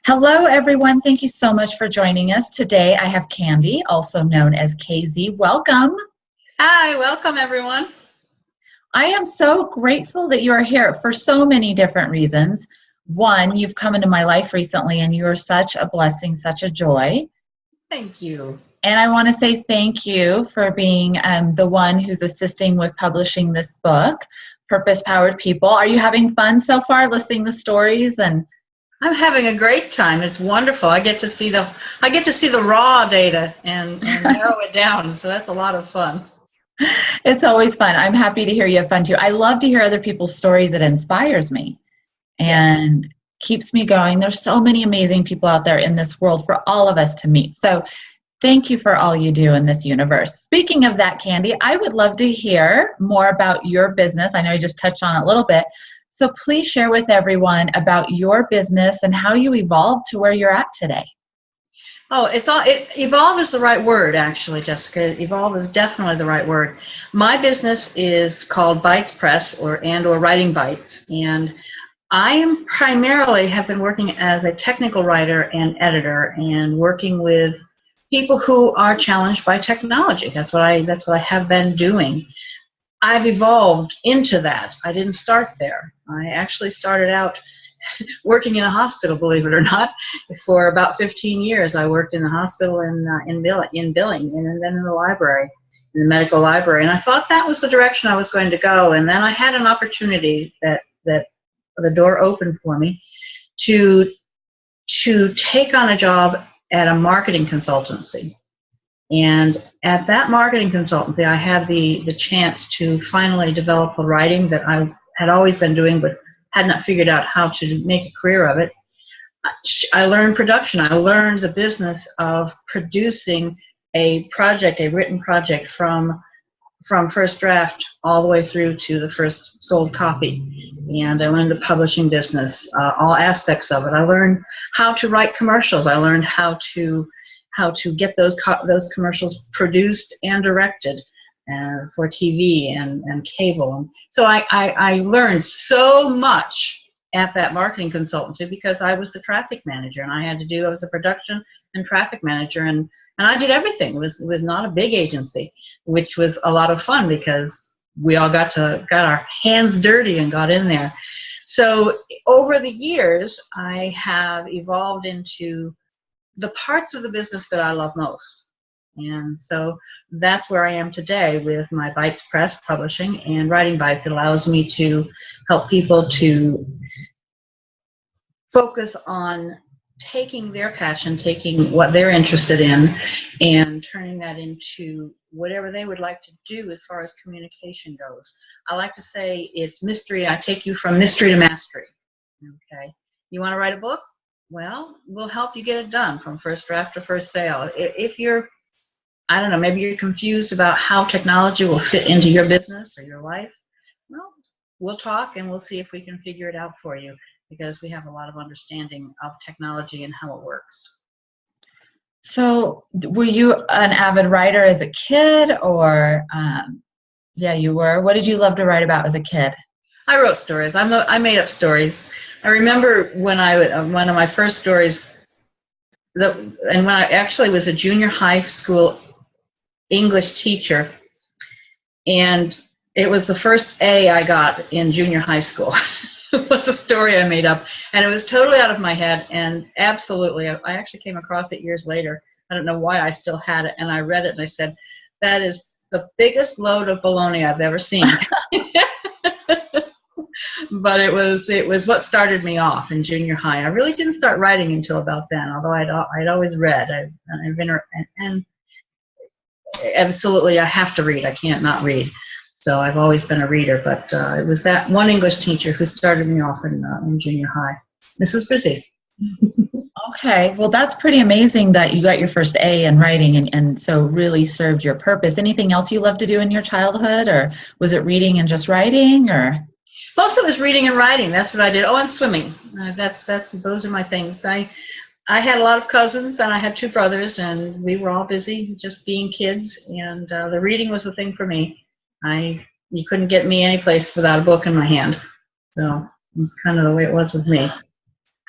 Hello, everyone. Thank you so much for joining us. Today I have Candy, also known as CaZ. Welcome. Hi, welcome everyone. I am so grateful that you are here for so many different reasons. One, you've come into my life recently and you are such a blessing, such a joy. Thank you. And I want to say thank you for being the one who's assisting with publishing this book, Purpose Powered People. Are you having fun so far listening to stories? And I'm having a great time. It's wonderful. I get to see the raw data and narrow it down. So that's a lot of fun. It's always fun. I'm happy to hear you have fun too. I love to hear other people's stories. It inspires me and keeps me going. There's so many amazing people out there in this world for all of us to meet. So thank you for all you do in this universe. Speaking of that, Candy, I would love to hear more about your business. I know you just touched on it a little bit. So please share with everyone about your business and how you evolved to where you're at today. Oh, evolve is the right word, actually, Jessica. Evolve is definitely the right word. My business is called Bites Press or Writing Bites, and I am primarily have been working as a technical writer and editor and working with people who are challenged by technology. That's what I have been doing. I've evolved into that. I didn't start there. I actually started out working in a hospital, believe it or not. For about 15 years, I worked in the hospital in billing, and then in the library, in the medical library. And I thought that was the direction I was going to go. And then I had an opportunity that the door opened for me to take on a job at a marketing consultancy. And at that marketing consultancy, I had the chance to finally develop the writing that I had always been doing, but had not figured out how to make a career of it. I learned production. I learned the business of producing a written project from first draft all the way through to the first sold copy. And I learned the publishing business, all aspects of it. I learned how to write commercials. I learned how to get those commercials produced and directed for TV and cable. So I learned so much at that marketing consultancy because I was the traffic manager, and I was a production and traffic manager, and I did everything. It was not a big agency, which was a lot of fun because we all got our hands dirty and got in there. So over the years, I have evolved into the parts of the business that I love most. And so that's where I am today with my Bites Press publishing and Writing Bites. It allows me to help people to focus on taking their passion, taking what they're interested in, and turning that into whatever they would like to do as far as communication goes. I like to say it's mystery. I take you from mystery to mastery. Okay. You want to write a book? Well, we'll help you get it done from first draft to first sale. If you're, I don't know, maybe you're confused about how technology will fit into your business or your life, well, we'll talk and we'll see if we can figure it out for you, because we have a lot of understanding of technology and how it works. So were you an avid writer as a kid, or yeah, you were? What did you love to write about as a kid? I wrote stories. I made up stories. I remember when one of my first stories, and when I actually was a junior high school English teacher, and it was the first A I got in junior high school. It was a story I made up, and it was totally out of my head, and absolutely, I actually came across it years later. I don't know why I still had it, and I read it, and I said, that is the biggest load of baloney I've ever seen. But it was what started me off in junior high. I really didn't start writing until about then, although I'd always read. And absolutely, I have to read. I can't not read. So I've always been a reader. But it was that one English teacher who started me off in junior high, Mrs. Brizzy. Okay, well, that's pretty amazing that you got your first A in writing and so really served your purpose. Anything else you loved to do in your childhood, or was it reading and just writing, or? Most of it was reading and writing. That's what I did. Oh, and swimming. Those are my things. I had a lot of cousins, and I had two brothers, and we were all busy just being kids. And the reading was the thing for me. You couldn't get me any place without a book in my hand. So it's kind of the way it was with me.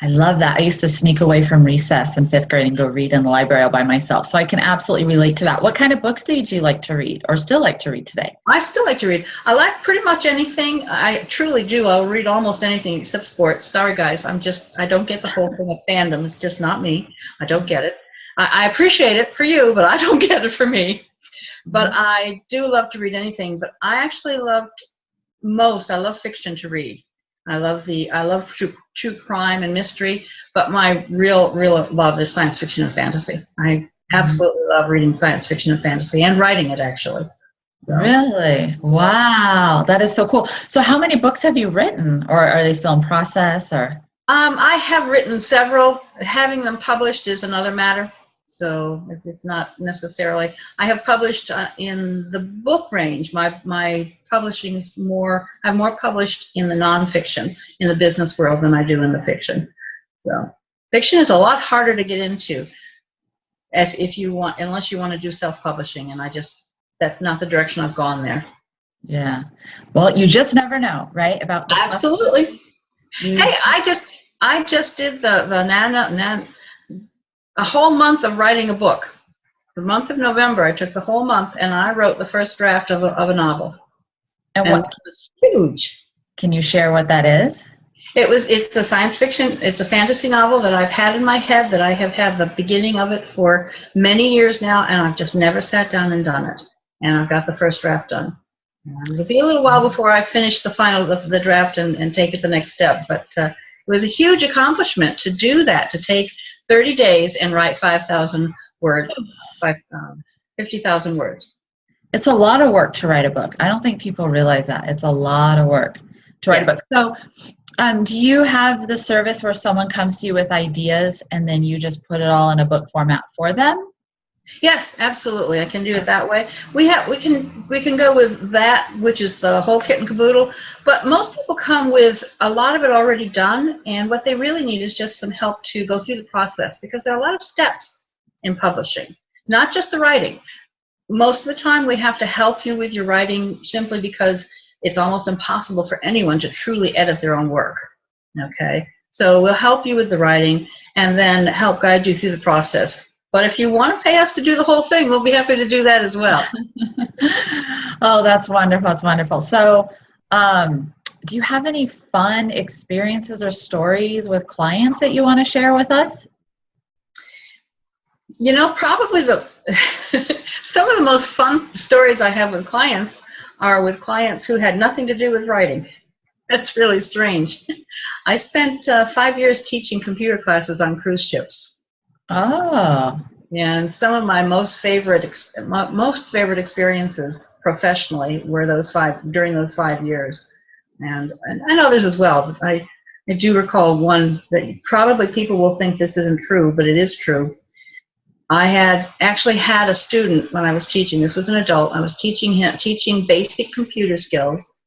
I love that. I used to sneak away from recess in 5th grade and go read in the library all by myself. So I can absolutely relate to that. What kind of books did you like to read or still like to read today? I still like to read. I like pretty much anything. I truly do. I'll read almost anything except sports. Sorry, guys. I don't get the whole thing of fandom. It's just not me. I don't get it. I appreciate it for you, but I don't get it for me. But I do love to read anything. But I actually I love fiction to read. I love true crime and mystery, but my real love is science fiction and fantasy. I absolutely love reading science fiction and fantasy and writing it, actually. So. Really? Wow. That is so cool. So how many books have you written, or are they still in process, or? I have written several. Having them published is another matter. So it's not necessarily. I have published in the book range. My publishing is more. I'm more published in the nonfiction, in the business world, than I do in the fiction. So fiction is a lot harder to get into unless you want to do self-publishing, and that's not the direction I've gone there. Yeah. Well, you just never know, right? About the absolutely. Hey, I just did a whole month of writing a book. The month of November, I took the whole month and I wrote the first draft of a novel. And what was huge. Can you share what that is? It's a science fiction, it's a fantasy novel that I've had in my head, that I have had the beginning of it for many years now, and I've just never sat down and done it. And I've got the first draft done. It'll be a little while before I finish the draft and take it the next step, but it was a huge accomplishment to do that, to take 30 days and write 5,000 words, 50,000 words. It's a lot of work to write a book. I don't think people realize that. It's a lot of work to write a book. So do you have the service where someone comes to you with ideas and then you just put it all in a book format for them? Yes, absolutely. I can do it that way. We can go with that, which is the whole kit and caboodle. But most people come with a lot of it already done, and what they really need is just some help to go through the process, because there are a lot of steps in publishing, not just the writing. Most of the time, we have to help you with your writing simply because it's almost impossible for anyone to truly edit their own work. Okay, so we'll help you with the writing and then help guide you through the process. But if you want to pay us to do the whole thing, we'll be happy to do that as well. Oh, that's wonderful. It's wonderful. So do you have any fun experiences or stories with clients that you want to share with us? You know, probably some of the most fun stories I have with clients are with clients who had nothing to do with writing. That's really strange. I spent 5 years teaching computer classes on cruise ships. Oh. And some of my most favorite experiences professionally were during those 5 years. And others as well. But I do recall one that probably people will think this isn't true, but it is true. I had actually had a student when I was teaching. This was an adult. I was teaching basic computer skills,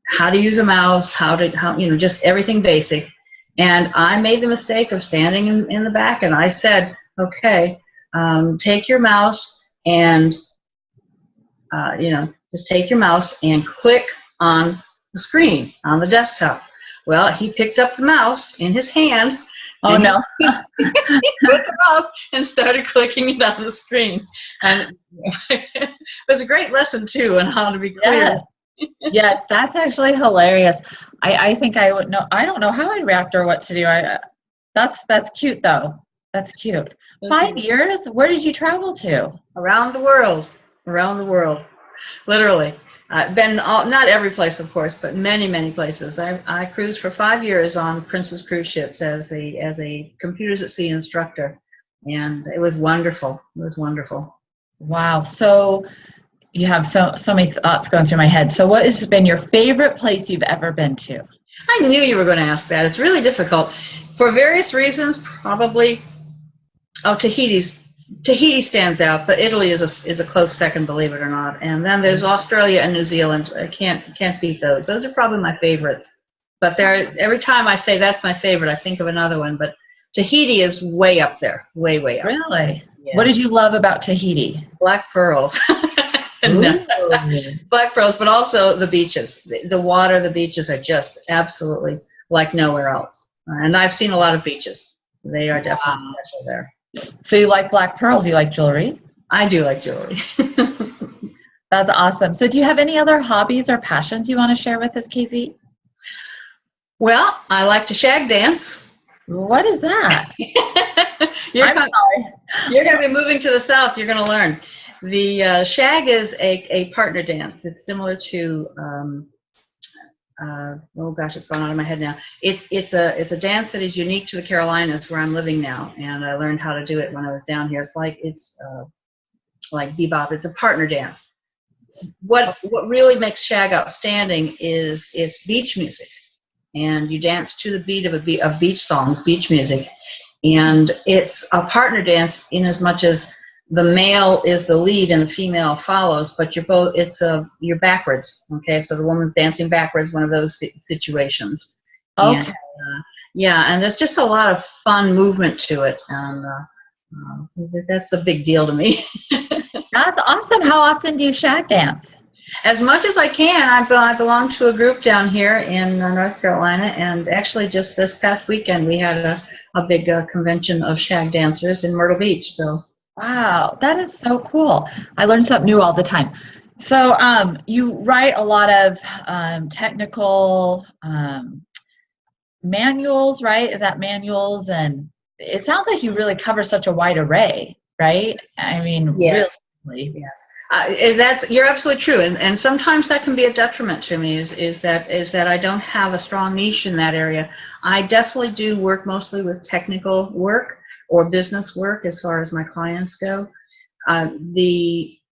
how to use a mouse, just everything basic. And I made the mistake of standing in the back, and I said, okay, take your mouse and, just take your mouse and click on the screen, on the desktop. Well, he picked up the mouse in his hand. Oh, no. He put the mouse and started clicking it on the screen. And it was a great lesson, too, on how to be clear. Yes. Yeah, that's actually hilarious. I think I would know. I don't know how I'd react or what to do. That's cute though. That's cute. 5 years? Where did you travel to? Around the world, literally. I've been not every place, of course, but many places. I cruised for 5 years on Princess cruise ships as a computers at sea instructor, and it was wonderful. It was wonderful. Wow. So you have so many thoughts going through my head. So what has been your favorite place you've ever been to? I knew you were going to ask that. It's really difficult. For various reasons, probably, Tahiti stands out, but Italy is a close second, believe it or not. And then there's Australia and New Zealand. I can't beat those. Those are probably my favorites. But every time I say that's my favorite, I think of another one. But Tahiti is way up there, way up. Really? Yeah. What did you love about Tahiti? Black pearls. Black pearls, but also the beaches. The water, the beaches are just absolutely like nowhere else. And I've seen a lot of beaches. They are definitely special there. So you like black pearls? You like jewelry? I do like jewelry. That's awesome. So do you have any other hobbies or passions you want to share with us, CaZ? Well, I like to shag dance. What is that? I'm sorry. You're going to be moving to the South. You're going to learn. The shag is a partner dance. It's similar to, oh gosh, it's gone out of my head now. It's a dance that is unique to the Carolinas where I'm living now, and I learned how to do it when I was down here. It's like bebop. It's a partner dance. What really makes shag outstanding is it's beach music, and you dance to the beat of beach songs, beach music, and it's a partner dance in as much as the male is the lead and the female follows, but you're backwards. Okay, so the woman's dancing backwards, one of those situations. Okay. And, yeah, and there's just a lot of fun movement to it, and that's a big deal to me. That's awesome. How often do you shag dance? As much as I can. I belong to a group down here in North Carolina, and actually just this past weekend we had a big convention of shag dancers in Myrtle Beach. So. Wow, that is so cool. I learn something new all the time. So you write a lot of technical manuals, right? Is that manuals? And it sounds like you really cover such a wide array, right? I mean, yes. Really. Yes. You're absolutely true, and sometimes that can be a detriment to me. Is that I don't have a strong niche in that area. I definitely do work mostly with technical work or business work as far as my clients go.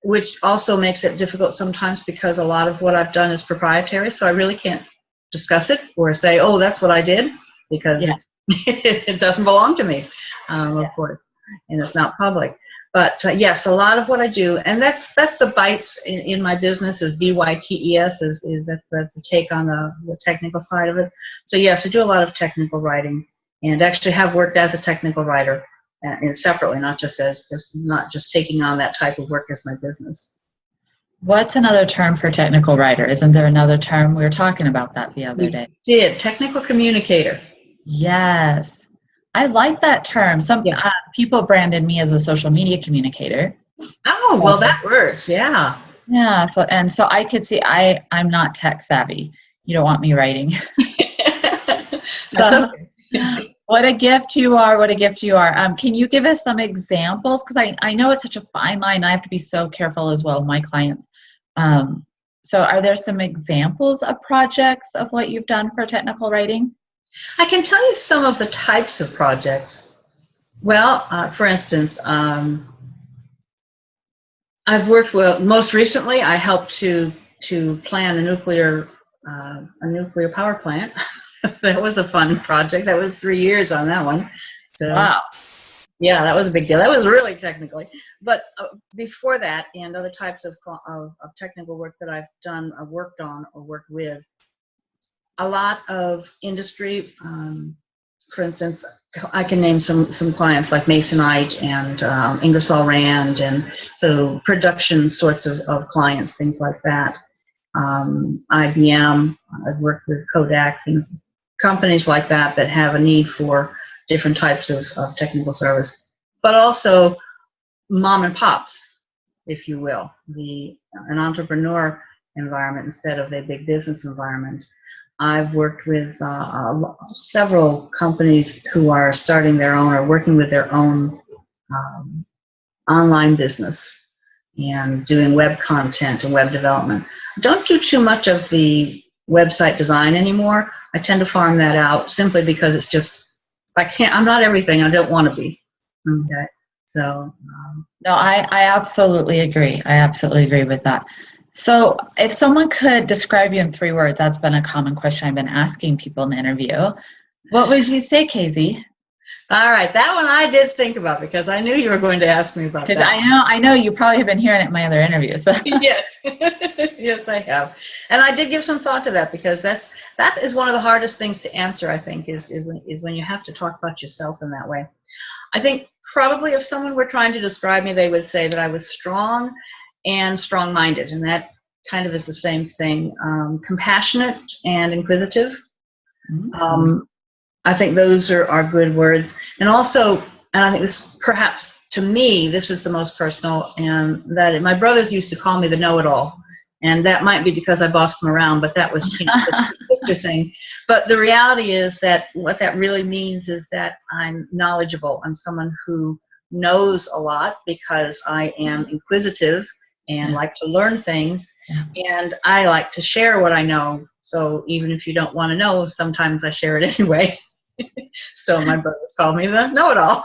Which also makes it difficult sometimes because a lot of what I've done is proprietary, so I really can't discuss it or say, oh, that's what I did, because it doesn't belong to me, of course, and it's not public. But yes, a lot of what I do, and that's the bites in my business is BYTES, that's a take on the technical side of it. So yes, I do a lot of technical writing, and actually have worked as a technical writer and separately, not just taking on that type of work as my business. What's another term for technical writer? Isn't there another term? We were talking about that the other day. Technical communicator. Yes. I like that term. Some people branded me as a social media communicator. Oh, well, that works. Yeah. Yeah. So I could see I'm not tech savvy. You don't want me writing. That's okay. What a gift you are. What a gift you are. Can you give us some examples? Because I know it's such a fine line. I have to be so careful as well, my clients. So are there some examples of projects of what you've done for technical writing? I can tell you some of the types of projects. Well, for instance, I've worked with, most recently, I helped to plan a nuclear power plant. That was a fun project. That was 3 years on that one. So, wow. Yeah, that was a big deal. That was really technically. But before that, and other types of technical work that I've done, worked on or worked with, a lot of industry, for instance, I can name some clients like Masonite and Ingersoll Rand, and so production sorts of clients, things like that. IBM, I've worked with Kodak, companies like that have a need for different types of technical service, but also mom and pops, if you will, an entrepreneur environment instead of a big business environment. I've worked with several companies who are starting their own or working with their own online business and doing web content and web development. I don't do too much of the website design anymore. I tend to farm that out simply because it's just, I'm not everything. I don't want to be. Okay. So. No, I absolutely agree. I absolutely agree with that. So if someone could describe you in 3 words, that's been a common question I've been asking people in the interview. What would you say, CaZ? All right, that one I did think about because I knew you were going to ask me about that. Because I know you probably have been hearing it in my other interviews. So. Yes, yes, I have, and I did give some thought to that because that is one of the hardest things to answer. I think is when you have to talk about yourself in that way. I think probably if someone were trying to describe me, they would say that I was strong and strong-minded, and that kind of is the same thing. Compassionate and inquisitive. Mm-hmm. I think those are good words. And also, and I think this perhaps to me, this is the most personal, and that my brothers used to call me the know-it-all. And that might be because I bossed them around, but that was, the sister thing. But the reality is that what that really means is that I'm knowledgeable. I'm someone who knows a lot because I am inquisitive and like to learn things. And I like to share what I know. So even if you don't want to know, sometimes I share it anyway. So my brothers call me the know-it-all.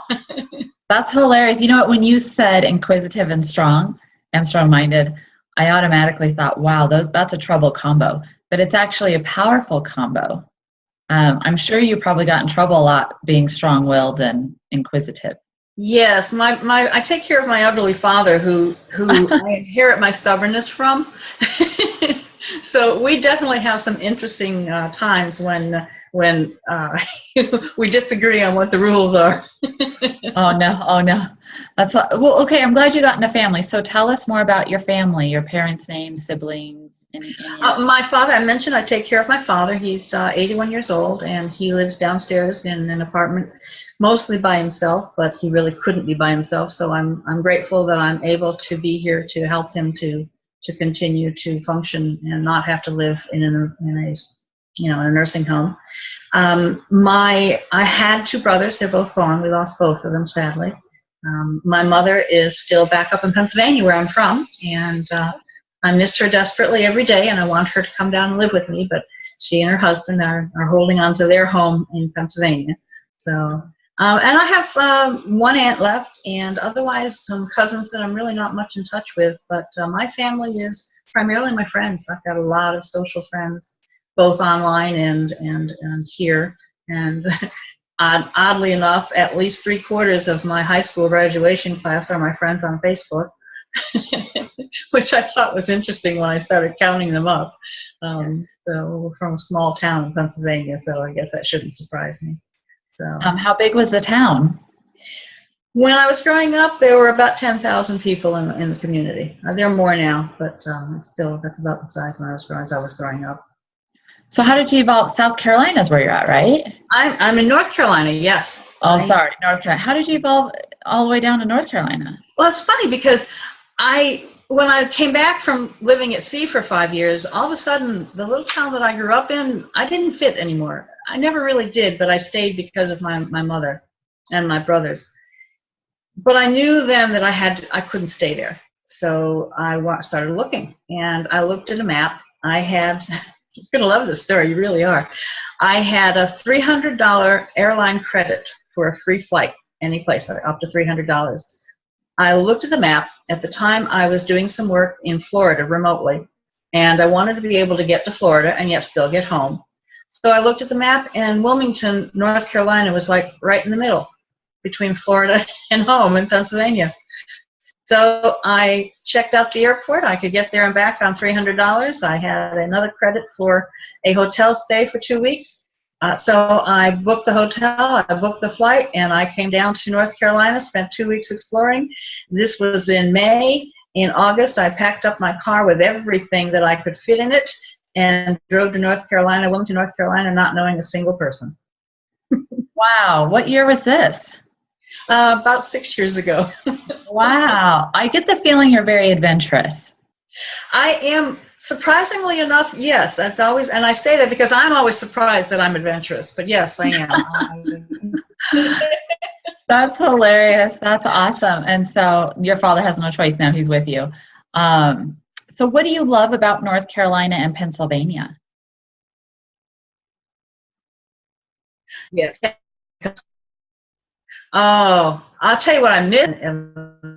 That's hilarious. You know what? When you said inquisitive and strong-minded, I automatically thought, wow, that's a trouble combo. But it's actually a powerful combo. I'm sure you probably got in trouble a lot being strong-willed and inquisitive. Yes, I take care of my elderly father, who I inherit my stubbornness from. So we definitely have some interesting times when we disagree on what the rules are. Oh no. Well, okay, I'm glad you got in a family. So tell us more about your family, your parents' names, siblings. My father, I mentioned I take care of my father. He's 81 years old, and he lives downstairs in an apartment, mostly by himself, but he really couldn't be by himself. So I'm grateful that I'm able to be here to help him to continue to function and not have to live in a nursing home. I had two brothers. They're both gone. We lost both of them, sadly. My mother is still back up in Pennsylvania, where I'm from, and I miss her desperately every day, and I want her to come down and live with me, but she and her husband are holding on to their home in Pennsylvania. So, and I have one aunt left, and otherwise some cousins that I'm really not much in touch with, but my family is primarily my friends. I've got a lot of social friends, both online and here, and oddly enough, at least 3/4 of my high school graduation class are my friends on Facebook. Which I thought was interesting when I started counting them up. So we're from a small town in Pennsylvania, so I guess that shouldn't surprise me. So, how big was the town? when I was growing up, there were about 10,000 people in the community. There are more now, but still, that's about the size when I was growing up. So how did you evolve? South Carolina is where you're at, right? I'm in North Carolina, yes. Oh, sorry, North Carolina. How did you evolve all the way down to North Carolina? Well, it's funny because when I came back from living at sea for 5 years, all of a sudden, the little town that I grew up in, I didn't fit anymore. I never really did, but I stayed because of my mother and my brothers. But I knew then that I couldn't stay there. So I started looking, and I looked at a map. You're going to love this story, you really are. I had a $300 airline credit for a free flight, any place, up to $300. I looked at the map. At the time, I was doing some work in Florida remotely, and I wanted to be able to get to Florida and yet still get home. So I looked at the map, and Wilmington, North Carolina was like right in the middle between Florida and home in Pennsylvania. So I checked out the airport. I could get there and back on $300. I had another credit for a hotel stay for 2 weeks. So I booked the hotel, I booked the flight, and I came down to North Carolina, spent 2 weeks exploring. This was in May. In August, I packed up my car with everything that I could fit in it and drove to North Carolina, Wilmington, North Carolina, not knowing a single person. Wow. What year was this? About 6 years ago. Wow. I get the feeling you're very adventurous. I am, surprisingly enough, yes. That's always, and I say that because I'm always surprised that I'm adventurous, but yes, I am. That's hilarious. That's awesome. And so your father has no choice now. He's with you. So what do you love about North Carolina and Pennsylvania? Yes. Oh, I'll tell you what I miss.